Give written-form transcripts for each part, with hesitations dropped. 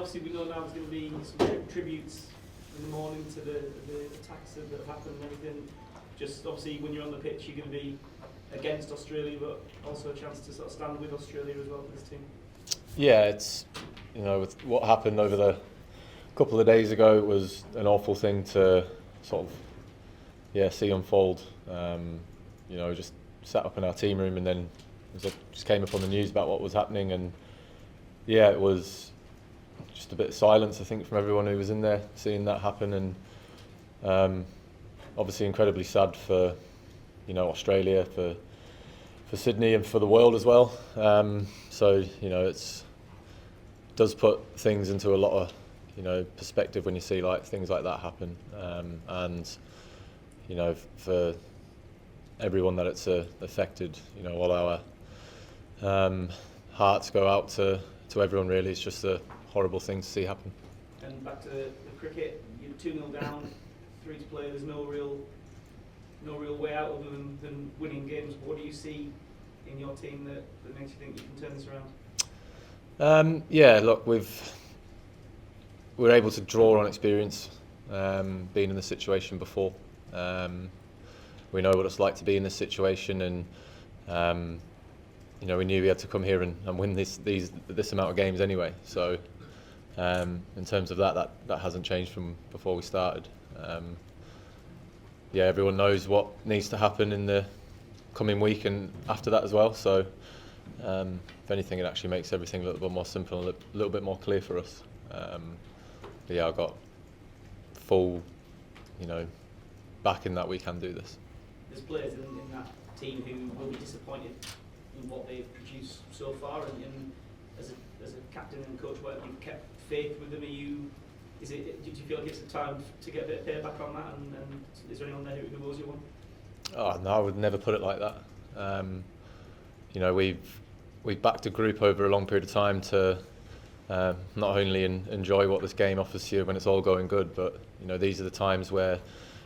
obviously we know now there's going to be some tributes in the morning to the attacks that have happened and everything. Just obviously when you're on the pitch, you're going to be against Australia, but also a chance to sort of stand with Australia as well for this team. Yeah, it's, you know, with what happened over the couple of days ago, it was an awful thing to sort of see unfold. You know, just sat up in our team room and then just came up on the news about what was happening, and yeah, it was just a bit of silence, I think, from everyone who was in there seeing that happen, and obviously incredibly sad for, you know, Australia, for Sydney and for the world as well. So, you know, it does put things into a lot of, you know, perspective when you see like things like that happen, and you know, for everyone that it's affected, you know, all our hearts go out to everyone really. It's just a horrible thing to see happen. And back to the cricket, you're 2-0 down, 3 to play. There's no real way out other than winning games. What do you see in your team that makes you think you can turn this around? Yeah, look, we're able to draw on experience, being in this situation before. We know what it's like to be in this situation, and you know, we knew we had to come here and win this amount of games anyway. So in terms of that hasn't changed from before we started. Yeah, everyone knows what needs to happen in the coming week and after that as well. So if anything, it actually makes everything a little bit more simple and a little bit more clear for us. But yeah, I've got full, you know, backing that we can do this. There's players in that team who will be disappointed in what they've produced so far, and as a captain and coach, whatever, you've kept faith with them. Do you feel like it's a time to get a bit of payback on that, and is there anyone there who owes you one? Oh no, I would never put it like that. You know, we've backed a group over a long period of time to not only enjoy what this game offers you when it's all going good, but you know, these are the times where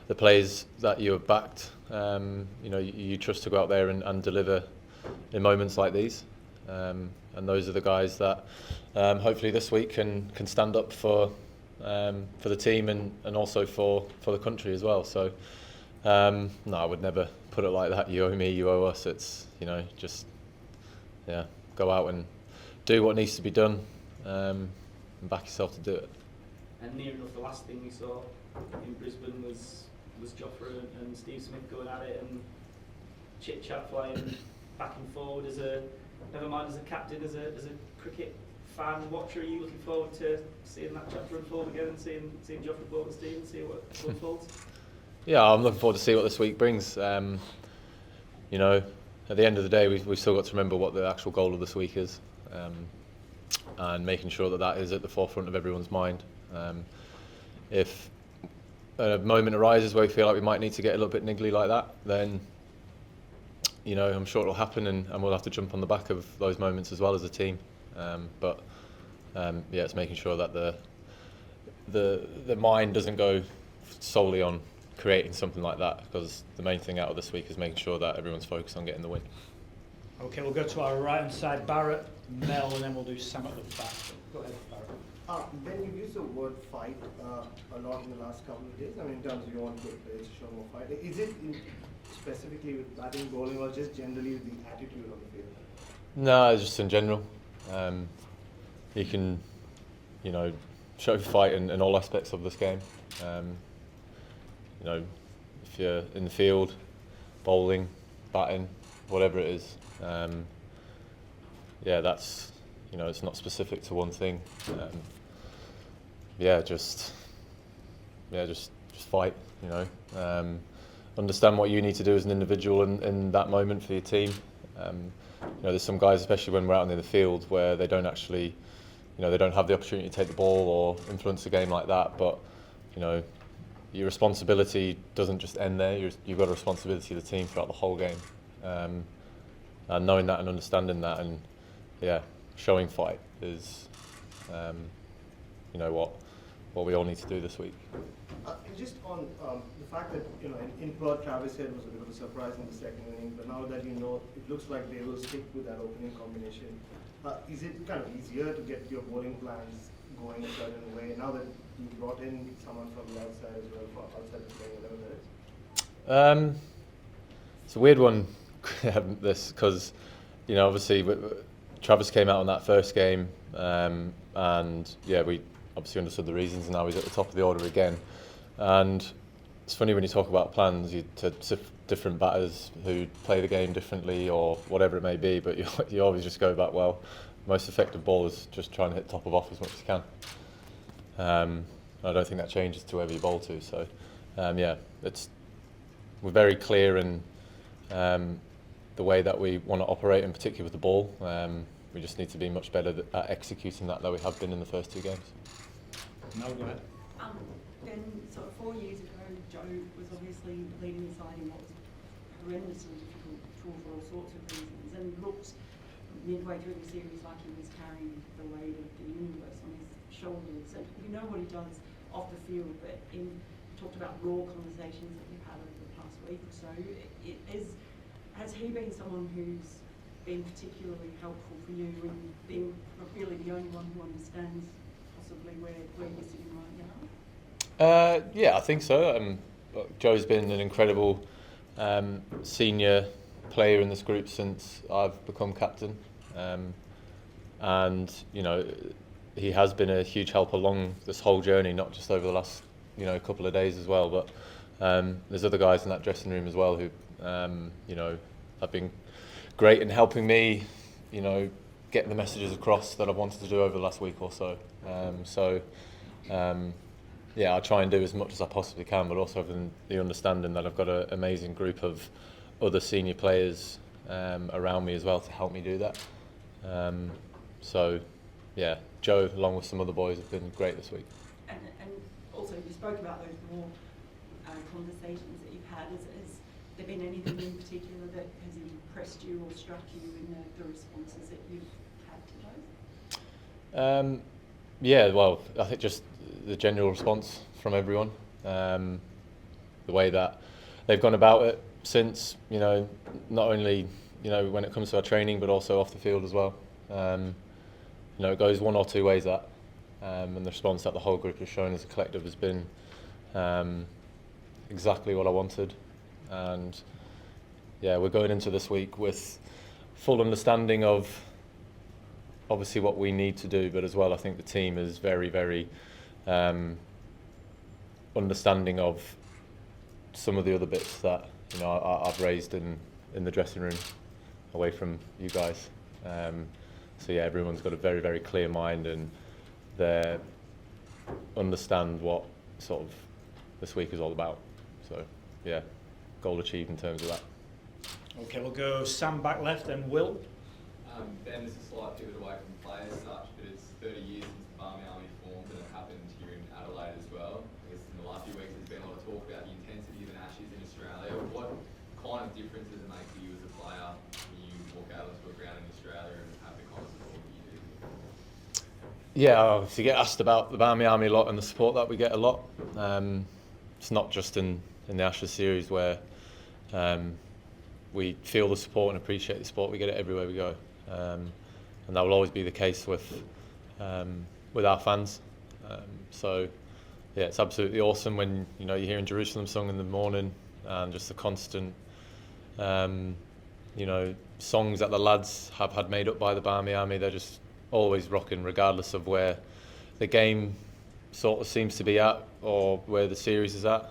the players that you have backed, you know, you trust to go out there and deliver in moments like these, and those are the guys that hopefully this week can stand up for the team and also for the country as well. So no, I would never put it like that. You owe me, you owe us. It's, you know, just go out and do what needs to be done, and back yourself to do it. And near enough, the last thing we saw in Brisbane was Jofra and Steve Smith going at it and chit chat flying back and forward. Never mind as a captain, as a cricket fan watcher, are you looking forward to seeing that chapter unfold again and seeing Jofra both and Steve and see what unfolds? Yeah, I'm looking forward to see what this week brings. You know, at the end of the day, we've still got to remember what the actual goal of this week is, and making sure that is at the forefront of everyone's mind. If a moment arises where we feel like we might need to get a little bit niggly like that, then, you know, I'm sure it'll happen, and we'll have to jump on the back of those moments as well as a team. But yeah, it's making sure that the mind doesn't go solely on creating something like that, because the main thing out of this week is making sure that everyone's focused on getting the win. Okay, we'll go to our right hand side, Barrett, Mel, and then we'll do Sam at the back. Go ahead, Barrett. Ben, you've used the word fight a lot in the last couple of days. I mean, in terms of you want good players to show more fight. Is it specifically with batting, bowling, or just generally with the attitude on the field? No, just in general. You can, you know, show fight in all aspects of this game. You know, if you're in the field, bowling, batting, whatever it is. Yeah, that's, you know, it's not specific to one thing. Just fight. You know, understand what you need to do as an individual in that moment for your team. You know, there's some guys, especially when we're out in the field, where they don't actually, you know, they don't have the opportunity to take the ball or influence the game like that. But, you know, your responsibility doesn't just end there. You've got a responsibility to the team throughout the whole game. And knowing that and understanding that, and showing fight is, you know, what we all need to do this week. Just on the fact that, you know, in Perth, Travis Head was a bit of a surprise in the second inning, but now that you know, it looks like they will stick with that opening combination. Is it kind of easier to get your bowling plans going a certain way? Now that you brought in someone from the outside as well, for outside the playing 11 minutes? It's a weird one, this, because, you know, obviously Travis came out on that first game, and yeah, we obviously understood the reasons, and now he's at the top of the order again. And it's funny when you talk about plans, to different batters who play the game differently or whatever it may be, but you always just go back, well, most effective ball is just trying to hit top of off as much as you can. I don't think that changes to whoever you bowl to. So yeah, we're very clear in the way that we want to operate, in particular with the ball. We just need to be much better at executing that than we have been in the first two games. No, go ahead. Ben, sort of 4 years ago, Joe was obviously leading the side in what was horrendously difficult tour for all sorts of reasons, and looked midway through the series like he was carrying the weight of the universe on his shoulders. And we know what he does off the field, but you talked about raw conversations that you've had over the past week or so. Has he been someone who's been particularly helpful for you and been really the only one who understands possibly where you're sitting right now? Yeah, I think so. Joe's been an incredible senior player in this group since I've become captain, and you know, he has been a huge help along this whole journey, not just over the last couple of days as well. But there's other guys in that dressing room as well who have been great in helping me, getting the messages across that I've wanted to do over the last week or so. Yeah, I try and do as much as I possibly can, but also having the understanding that I've got an amazing group of other senior players around me as well to help me do that. Yeah, Joe, along with some other boys, have been great this week. And also, you spoke about those more conversations that you've had. Has there been anything in particular that has impressed you or struck you in the responses that you've had to those? Yeah, well, I think just the general response from everyone, the way that they've gone about it since, not only when it comes to our training, but also off the field as well. It goes one or two ways, that, and the response that the whole group has shown as a collective has been exactly what I wanted. And yeah, we're going into this week with full understanding of obviously what we need to do, but as well I think the team is very, very understanding of some of the other bits that I've raised in the dressing room away from you guys. So yeah, everyone's got a very, very clear mind, and they understand what sort of this week is all about. So yeah, goal achieved in terms of that. Okay, we'll go Sam back left and Will. Ben, this is a slight pivot away from play as such, but it's 30 years since the Barmy Army formed, and it happened here in Adelaide as well. I guess in the last few weeks there's been a lot of talk about the intensity of an Ashes in Australia. What kind of difference does it make for you as a player when you walk out onto a ground in Australia and have the kind of support that you do? Yeah, obviously get asked about the Barmy Army a lot and the support that we get a lot. It's not just in the Ashes series where we feel the support and appreciate the support. We get it everywhere we go. And that will always be the case with our fans. So yeah, it's absolutely awesome when you're hearing Jerusalem sung in the morning, and just the constant songs that the lads have had made up by the Barmy Army. They're just always rocking, regardless of where the game sort of seems to be at or where the series is at.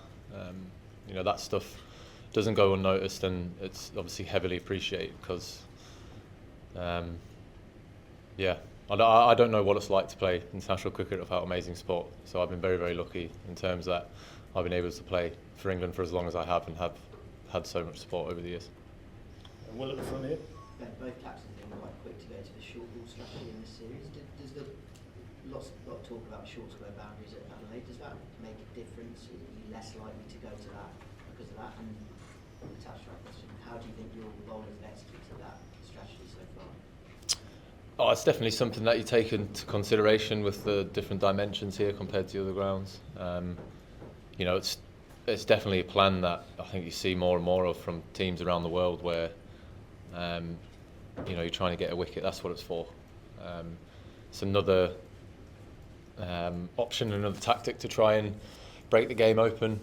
That stuff doesn't go unnoticed, and it's obviously heavily appreciated because I don't know what it's like to play international cricket without amazing sport. So I've been very, very lucky in terms that I've been able to play for England for as long as I have, and have had so much support over the years. And Will at the front here. Ben, both captains have been quite quick to go to the short ball strategy in this series. Does the lot of talk about short square boundaries at Adelaide, does that make a difference? Are you less likely to go to that because of that? And attached to that question, how do you think your bowlers have executed that strategy so far? Oh, it's definitely something that you take into consideration with the different dimensions here compared to other grounds. It's definitely a plan that I think you see more and more of from teams around the world where you're trying to get a wicket. That's what it's for. It's another option, another tactic to try and break the game open.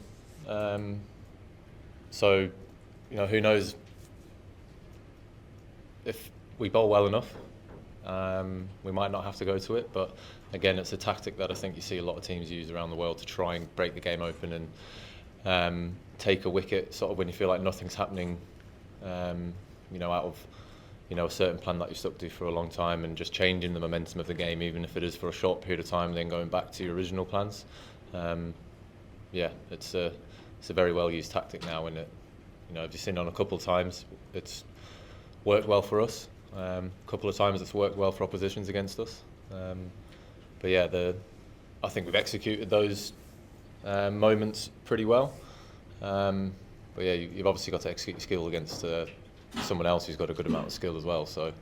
So, you know, who knows if we bowl well enough, we might not have to go to it. But again, it's a tactic that I think you see a lot of teams use around the world to try and break the game open and take a wicket sort of when you feel like nothing's happening, you know, out of, you know, a certain plan that you've stuck to for a long time, and just changing the momentum of the game, even if it is for a short period of time, then going back to your original plans. Yeah, it's a very well used tactic now, and it, you know, if you've seen it on a couple of times, it's worked well for us. A couple of times it's worked well for oppositions against us. But yeah, I think we've executed those moments pretty well. But yeah, you've obviously got to execute your skill against someone else who's got a good amount of skill as well. So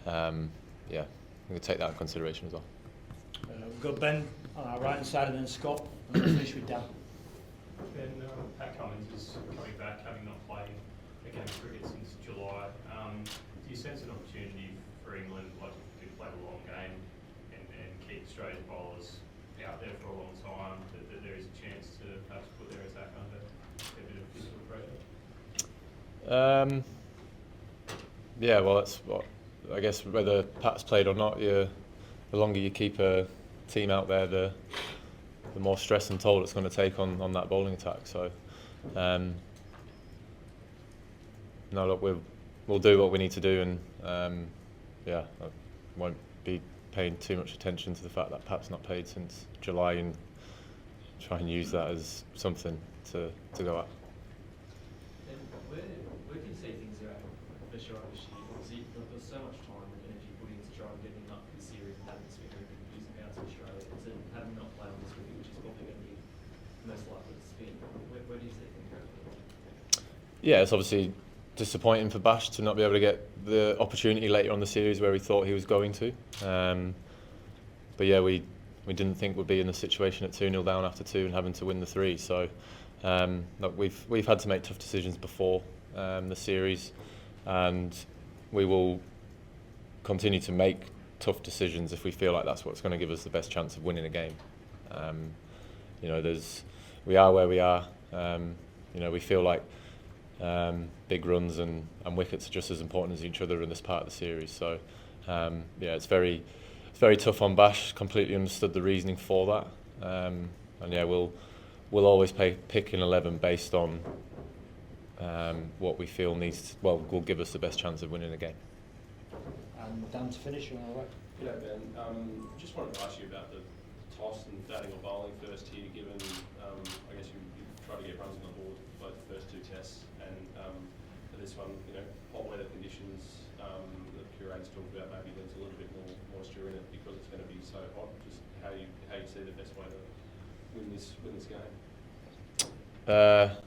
yeah, I'm going to take that in consideration as well. We've got Ben on our right hand side, and then Scott, and then we'll finish with Dan. Ben, Pat Cummins is coming back, having not played a game of cricket since July. Do you sense an opportunity for England, like to play a long game and keep Australian bowlers out there for a long time, that there is a chance to perhaps put their attack under a bit of physical pressure? Yeah, well, that's what I guess, whether Pat's played or not, the longer you keep a team out there, the more stress and toll it's going to take on that bowling attack. So, no, look, we'll do what we need to do, and yeah, I won't be paying too much attention to the fact that Pat's not played since July, and try and use that as something to go at. And where do you see things are at for sure this year? Obviously, there's so much time and energy put in to try and get him up for the series and having this figure and using outs in Australia. To have him not play on this wicket, which is probably going to be most likely to spin. Where do you see things going? Yeah, it's obviously disappointing for Bash to not be able to get the opportunity later on the series where we thought he was going to. But yeah, we didn't think we'd be in the situation at 2-0 down after 2 and having to win the 3. So look, we've had to make tough decisions before the series, and we will continue to make tough decisions if we feel like that's what's going to give us the best chance of winning a game. You know, we are where we are. You know, we feel like big runs and wickets are just as important as each other in this part of the series. So yeah, it's very tough on Bash. Completely understood the reasoning for that, and yeah, we'll always pick an 11 based on what we feel will give us the best chance of winning a game. And Dan, to finish, you all right? G'day Ben, just wanted to ask you about the toss and batting or bowling first here, given I guess you tried to get runs on the board both the first 2 tests, and for this one, you know, hot weather conditions, the curators talked about maybe there's a little bit more moisture in it because it's going to be so hot. Just how you see the best way to win this game?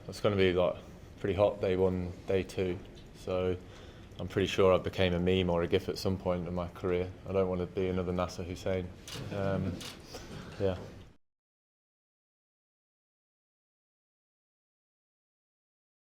It's going to be like pretty hot day 1, day 2. So I'm pretty sure I became a meme or a GIF at some point in my career. I don't want to be another Nasser Hussain. Yeah.